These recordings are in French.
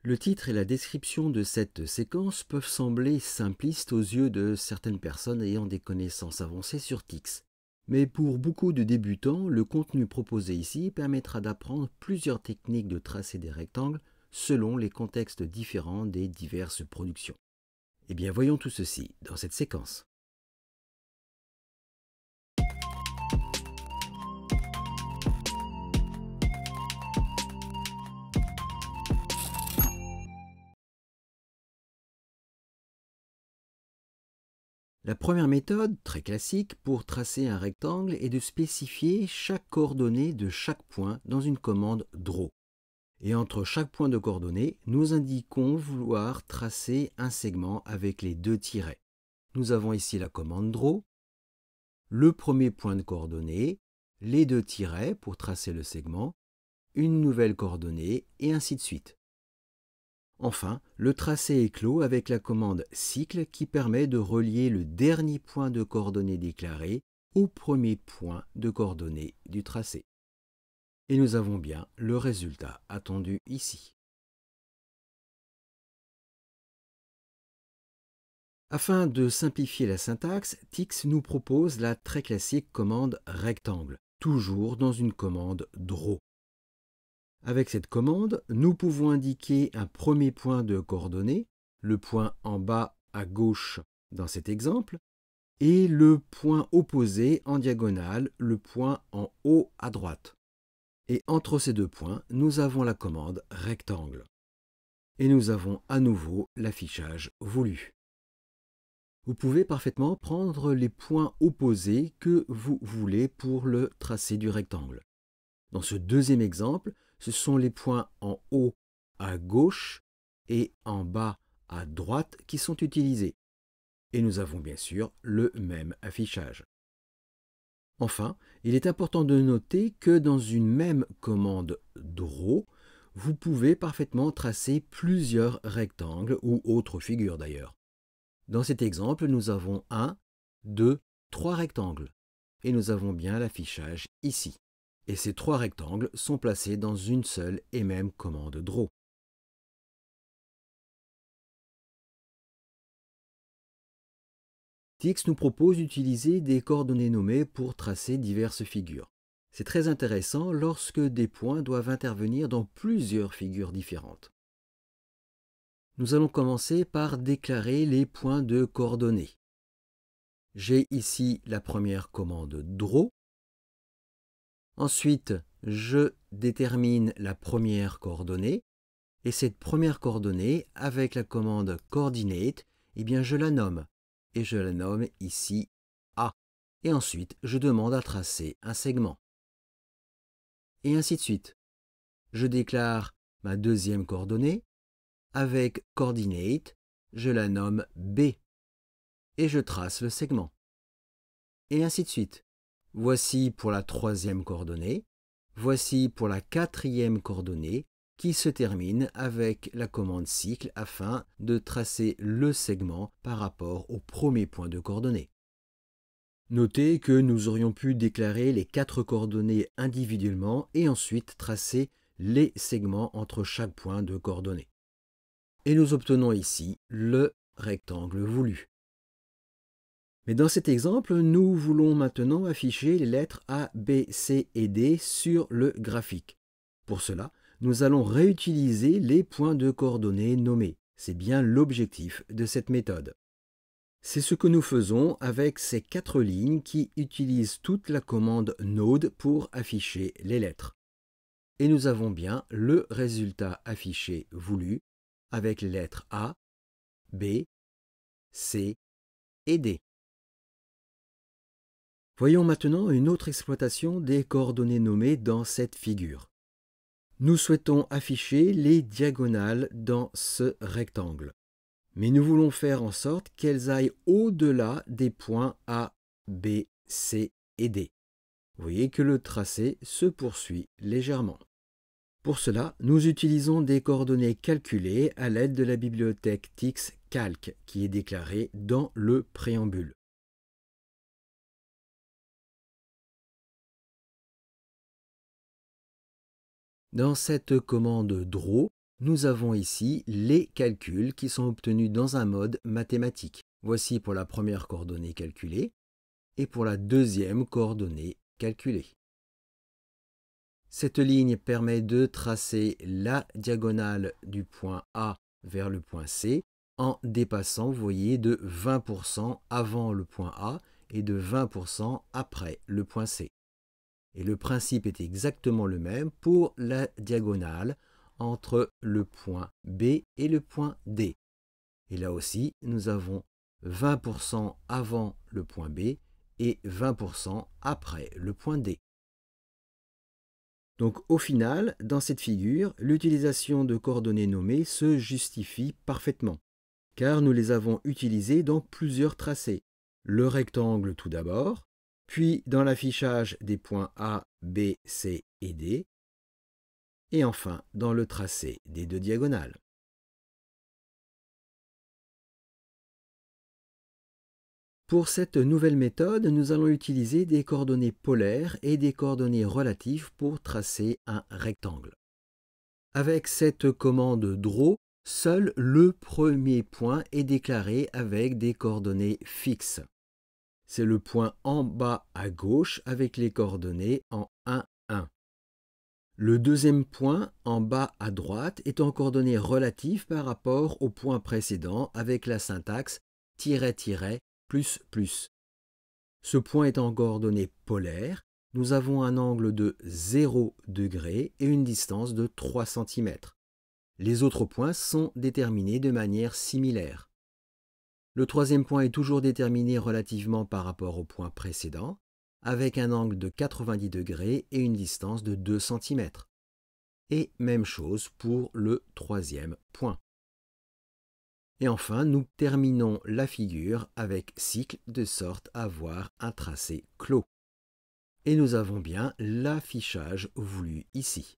Le titre et la description de cette séquence peuvent sembler simplistes aux yeux de certaines personnes ayant des connaissances avancées sur TIX. Mais pour beaucoup de débutants, le contenu proposé ici permettra d'apprendre plusieurs techniques de tracer des rectangles selon les contextes différents des diverses productions. Eh bien, voyons tout ceci dans cette séquence. La première méthode, très classique, pour tracer un rectangle est de spécifier chaque coordonnée de chaque point dans une commande DRAW. Et entre chaque point de coordonnée, nous indiquons vouloir tracer un segment avec les deux tirets. Nous avons ici la commande DRAW, le premier point de coordonnée, les deux tirets pour tracer le segment, une nouvelle coordonnée et ainsi de suite. Enfin, le tracé est clos avec la commande cycle qui permet de relier le dernier point de coordonnée déclaré au premier point de coordonnée du tracé. Et nous avons bien le résultat attendu ici. Afin de simplifier la syntaxe, TIX nous propose la très classique commande rectangle, toujours dans une commande DRAW. Avec cette commande, nous pouvons indiquer un premier point de coordonnée, le point en bas à gauche dans cet exemple, et le point opposé en diagonale, le point en haut à droite. Et entre ces deux points, nous avons la commande rectangle. Et nous avons à nouveau l'affichage voulu. Vous pouvez parfaitement prendre les points opposés que vous voulez pour le tracé du rectangle. Dans ce deuxième exemple, ce sont les points en haut à gauche et en bas à droite qui sont utilisés. Et nous avons bien sûr le même affichage. Enfin, il est important de noter que dans une même commande DRAW, vous pouvez parfaitement tracer plusieurs rectangles ou autres figures d'ailleurs. Dans cet exemple, nous avons 1, 2, 3 rectangles. Et nous avons bien l'affichage ici. Et ces 3 rectangles sont placés dans une seule et même commande DRAW. TIX nous propose d'utiliser des coordonnées nommées pour tracer diverses figures. C'est très intéressant lorsque des points doivent intervenir dans plusieurs figures différentes. Nous allons commencer par déclarer les points de coordonnées. J'ai ici la première commande DRAW. Ensuite, je détermine la première coordonnée. Et cette première coordonnée, avec la commande coordinate, eh bien je la nomme. Et je la nomme ici A. Et ensuite, je demande à tracer un segment. Et ainsi de suite. Je déclare ma deuxième coordonnée. Avec coordinate, je la nomme B. Et je trace le segment. Et ainsi de suite. Voici pour la troisième coordonnée. Voici pour la quatrième coordonnée qui se termine avec la commande cycle afin de tracer le segment par rapport au premier point de coordonnée. Notez que nous aurions pu déclarer les 4 coordonnées individuellement et ensuite tracer les segments entre chaque point de coordonnée. Et nous obtenons ici le rectangle voulu. Mais dans cet exemple, nous voulons maintenant afficher les lettres A, B, C et D sur le graphique. Pour cela, nous allons réutiliser les points de coordonnées nommés. C'est bien l'objectif de cette méthode. C'est ce que nous faisons avec ces 4 lignes qui utilisent toute la commande Node pour afficher les lettres. Et nous avons bien le résultat affiché voulu avec les lettres A, B, C et D. Voyons maintenant une autre exploitation des coordonnées nommées dans cette figure. Nous souhaitons afficher les diagonales dans ce rectangle, mais nous voulons faire en sorte qu'elles aillent au-delà des points A, B, C et D. Vous voyez que le tracé se poursuit légèrement. Pour cela, nous utilisons des coordonnées calculées à l'aide de la bibliothèque TIX Calc qui est déclarée dans le préambule. Dans cette commande DRAW, nous avons ici les calculs qui sont obtenus dans un mode mathématique. Voici pour la première coordonnée calculée et pour la deuxième coordonnée calculée. Cette ligne permet de tracer la diagonale du point A vers le point C en dépassant, vous voyez, de 20% avant le point A et de 20% après le point C. Et le principe est exactement le même pour la diagonale entre le point B et le point D. Et là aussi, nous avons 20% avant le point B et 20% après le point D. Donc au final, dans cette figure, l'utilisation de coordonnées nommées se justifie parfaitement, car nous les avons utilisées dans plusieurs tracés. Le rectangle tout d'abord, puis dans l'affichage des points A, B, C et D, et enfin dans le tracé des deux diagonales. Pour cette nouvelle méthode, nous allons utiliser des coordonnées polaires et des coordonnées relatives pour tracer un rectangle. Avec cette commande draw, seul le premier point est déclaré avec des coordonnées fixes. C'est le point en bas à gauche avec les coordonnées en 1, 1. Le deuxième point en bas à droite est en coordonnées relatives par rapport au point précédent avec la syntaxe --, plus plus. Ce point est en coordonnées polaires, nous avons un angle de 0 degré et une distance de 3 cm. Les autres points sont déterminés de manière similaire. Le troisième point est toujours déterminé relativement par rapport au point précédent, avec un angle de 90 degrés et une distance de 2 cm. Et même chose pour le troisième point. Et enfin, nous terminons la figure avec cycle de sorte à avoir un tracé clos. Et nous avons bien l'affichage voulu ici.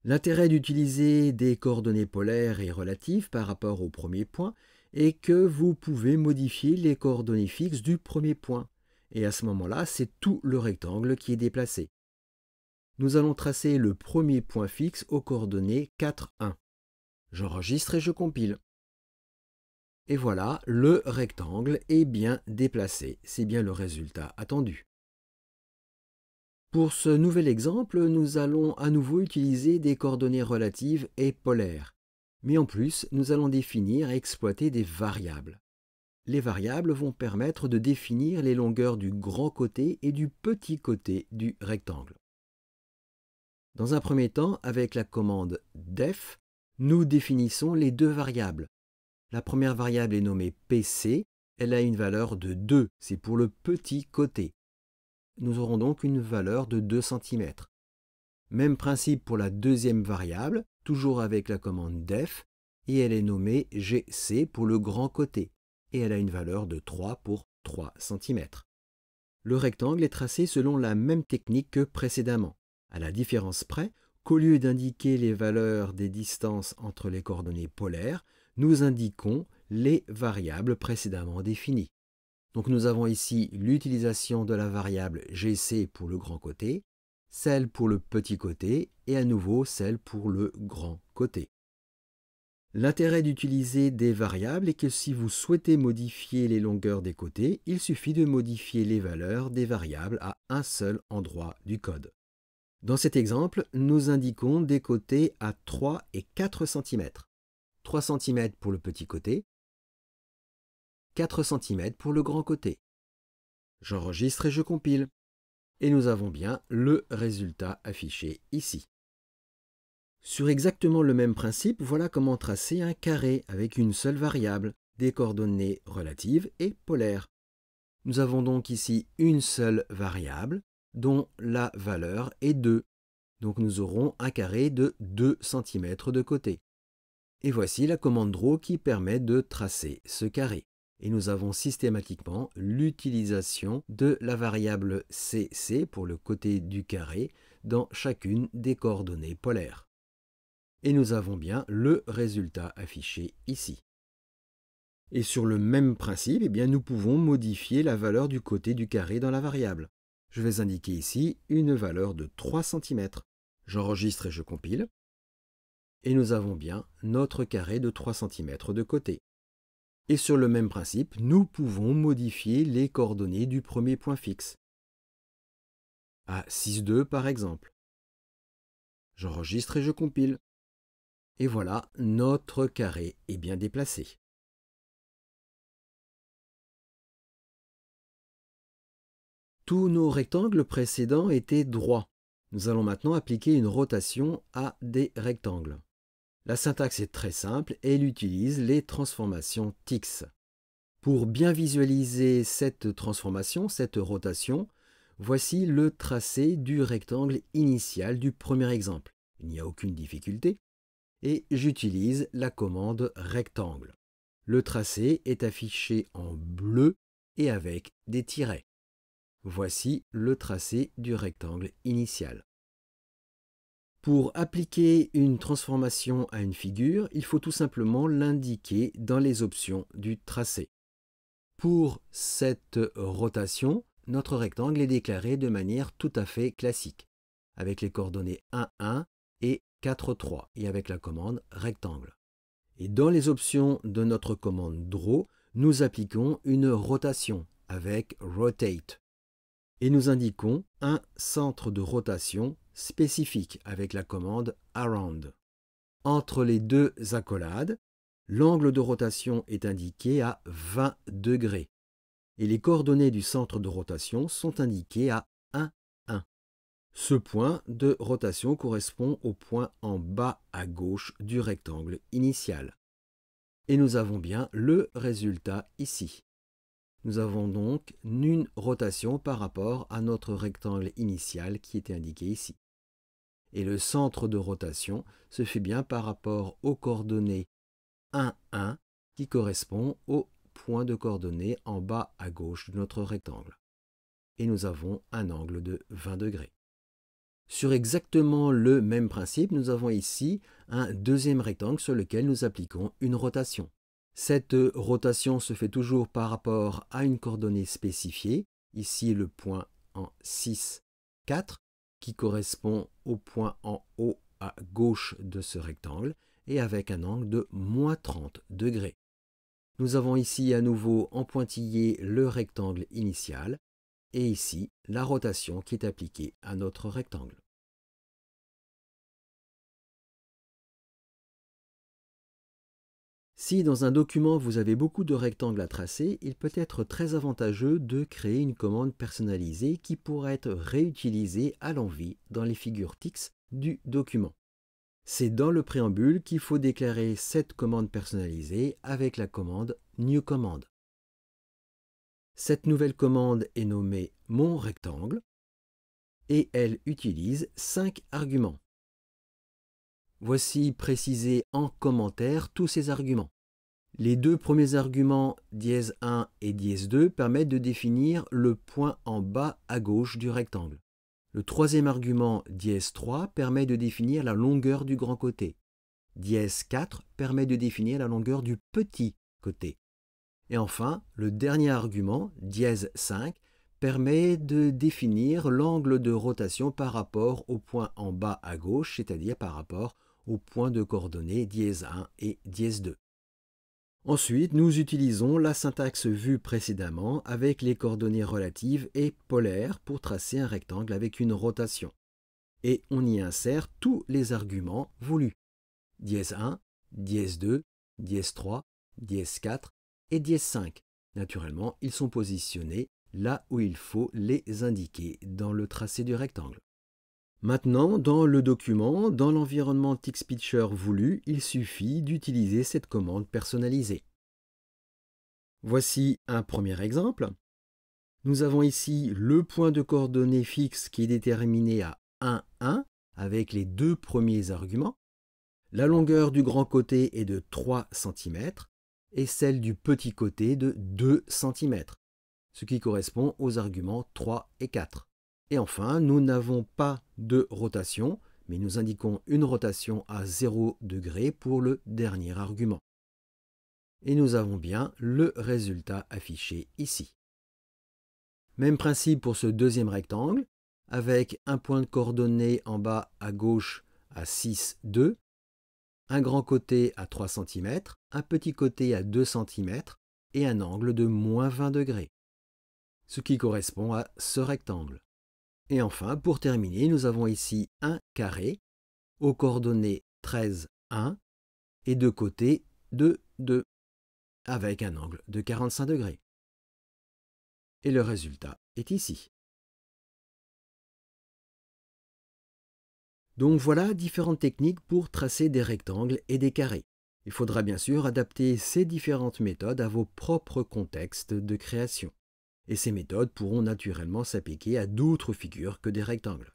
L'intérêt d'utiliser des coordonnées polaires et relatives par rapport au premier point est que vous pouvez modifier les coordonnées fixes du premier point. Et à ce moment-là, c'est tout le rectangle qui est déplacé. Nous allons tracer le premier point fixe aux coordonnées 4, 1. J'enregistre et je compile. Et voilà, le rectangle est bien déplacé. C'est bien le résultat attendu. Pour ce nouvel exemple, nous allons à nouveau utiliser des coordonnées relatives et polaires. Mais en plus, nous allons définir et exploiter des variables. Les variables vont permettre de définir les longueurs du grand côté et du petit côté du rectangle. Dans un premier temps, avec la commande def, nous définissons les deux variables. La première variable est nommée PC, elle a une valeur de 2, c'est pour le petit côté. Nous aurons donc une valeur de 2 cm. Même principe pour la deuxième variable, toujours avec la commande def, et elle est nommée GC pour le grand côté, et elle a une valeur de 3 pour 3 cm. Le rectangle est tracé selon la même technique que précédemment, à la différence près qu'au lieu d'indiquer les valeurs des distances entre les coordonnées polaires, nous indiquons les variables précédemment définies. Donc nous avons ici l'utilisation de la variable GC pour le grand côté, celle pour le petit côté et à nouveau celle pour le grand côté. L'intérêt d'utiliser des variables est que si vous souhaitez modifier les longueurs des côtés, il suffit de modifier les valeurs des variables à un seul endroit du code. Dans cet exemple, nous indiquons des côtés à 3 et 4 cm. 3 cm pour le petit côté, 4 cm pour le grand côté. J'enregistre et je compile. Et nous avons bien le résultat affiché ici. Sur exactement le même principe, voilà comment tracer un carré avec une seule variable, des coordonnées relatives et polaires. Nous avons donc ici une seule variable dont la valeur est 2. Donc nous aurons un carré de 2 cm de côté. Et voici la commande draw qui permet de tracer ce carré. Et nous avons systématiquement l'utilisation de la variable CC pour le côté du carré dans chacune des coordonnées polaires. Et nous avons bien le résultat affiché ici. Et sur le même principe, eh bien, nous pouvons modifier la valeur du côté du carré dans la variable. Je vais indiquer ici une valeur de 3 cm. J'enregistre et je compile. Et nous avons bien notre carré de 3 cm de côté. Et sur le même principe, nous pouvons modifier les coordonnées du premier point fixe. À 6,2 par exemple. J'enregistre et je compile. Et voilà, notre carré est bien déplacé. Tous nos rectangles précédents étaient droits. Nous allons maintenant appliquer une rotation à des rectangles. La syntaxe est très simple et elle utilise les transformations TIX. Pour bien visualiser cette transformation, cette rotation, voici le tracé du rectangle initial du premier exemple. Il n'y a aucune difficulté. Et j'utilise la commande rectangle. Le tracé est affiché en bleu et avec des tirets. Voici le tracé du rectangle initial. Pour appliquer une transformation à une figure, il faut tout simplement l'indiquer dans les options du tracé. Pour cette rotation, notre rectangle est déclaré de manière tout à fait classique, avec les coordonnées 1, 1 et 4, 3, et avec la commande rectangle. Et dans les options de notre commande draw, nous appliquons une rotation avec rotate. Et nous indiquons un centre de rotation spécifique avec la commande around. Entre les deux accolades, l'angle de rotation est indiqué à 20 degrés et les coordonnées du centre de rotation sont indiquées à 1, 1. Ce point de rotation correspond au point en bas à gauche du rectangle initial. Et nous avons bien le résultat ici. Nous avons donc une rotation par rapport à notre rectangle initial qui était indiqué ici. Et le centre de rotation se fait bien par rapport aux coordonnées 1, 1 qui correspond au point de coordonnées en bas à gauche de notre rectangle. Et nous avons un angle de 20 degrés. Sur exactement le même principe, nous avons ici un deuxième rectangle sur lequel nous appliquons une rotation. Cette rotation se fait toujours par rapport à une coordonnée spécifiée, ici le point en 6, 4, qui correspond au point en haut à gauche de ce rectangle, et avec un angle de moins 30 degrés. Nous avons ici à nouveau en pointillé le rectangle initial, et ici la rotation qui est appliquée à notre rectangle. Si dans un document vous avez beaucoup de rectangles à tracer, il peut être très avantageux de créer une commande personnalisée qui pourra être réutilisée à l'envi dans les figures TIX du document. C'est dans le préambule qu'il faut déclarer cette commande personnalisée avec la commande New Command. Cette nouvelle commande est nommée Mon rectangle et elle utilise 5 arguments. Voici précisés en commentaire tous ces arguments. Les deux premiers arguments dièse1 et dièse2 permettent de définir le point en bas à gauche du rectangle. Le troisième argument dièse3 permet de définir la longueur du grand côté. Dièse4 permet de définir la longueur du petit côté. Et enfin, le dernier argument, dièse5, permet de définir l'angle de rotation par rapport au point en bas à gauche, c'est-à-dire par rapport au point de coordonnées dièse1 et dièse2. Ensuite, nous utilisons la syntaxe vue précédemment avec les coordonnées relatives et polaires pour tracer un rectangle avec une rotation. Et on y insère tous les arguments voulus. Dièse1, dièse2, dièse3, dièse4 et dièse5. Naturellement, ils sont positionnés là où il faut les indiquer dans le tracé du rectangle. Maintenant, dans le document, dans l'environnement TixPitcher voulu, il suffit d'utiliser cette commande personnalisée. Voici un premier exemple. Nous avons ici le point de coordonnées fixe qui est déterminé à 1, 1 avec les deux premiers arguments. La longueur du grand côté est de 3 cm et celle du petit côté de 2 cm, ce qui correspond aux arguments 3 et 4. Et enfin, nous n'avons pas de rotation, mais nous indiquons une rotation à 0 degré pour le dernier argument. Et nous avons bien le résultat affiché ici. Même principe pour ce deuxième rectangle, avec un point de coordonnées en bas à gauche à 6, 2, un grand côté à 3 cm, un petit côté à 2 cm et un angle de -20 degrés, ce qui correspond à ce rectangle. Et enfin, pour terminer, nous avons ici un carré aux coordonnées 13, 1 et deux côtés de 2, avec un angle de 45 degrés. Et le résultat est ici. Donc voilà différentes techniques pour tracer des rectangles et des carrés. Il faudra bien sûr adapter ces différentes méthodes à vos propres contextes de création. Et ces méthodes pourront naturellement s'appliquer à d'autres figures que des rectangles.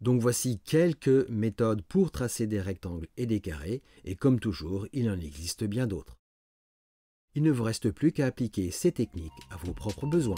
Donc voici quelques méthodes pour tracer des rectangles et des carrés, et comme toujours, il en existe bien d'autres. Il ne vous reste plus qu'à appliquer ces techniques à vos propres besoins.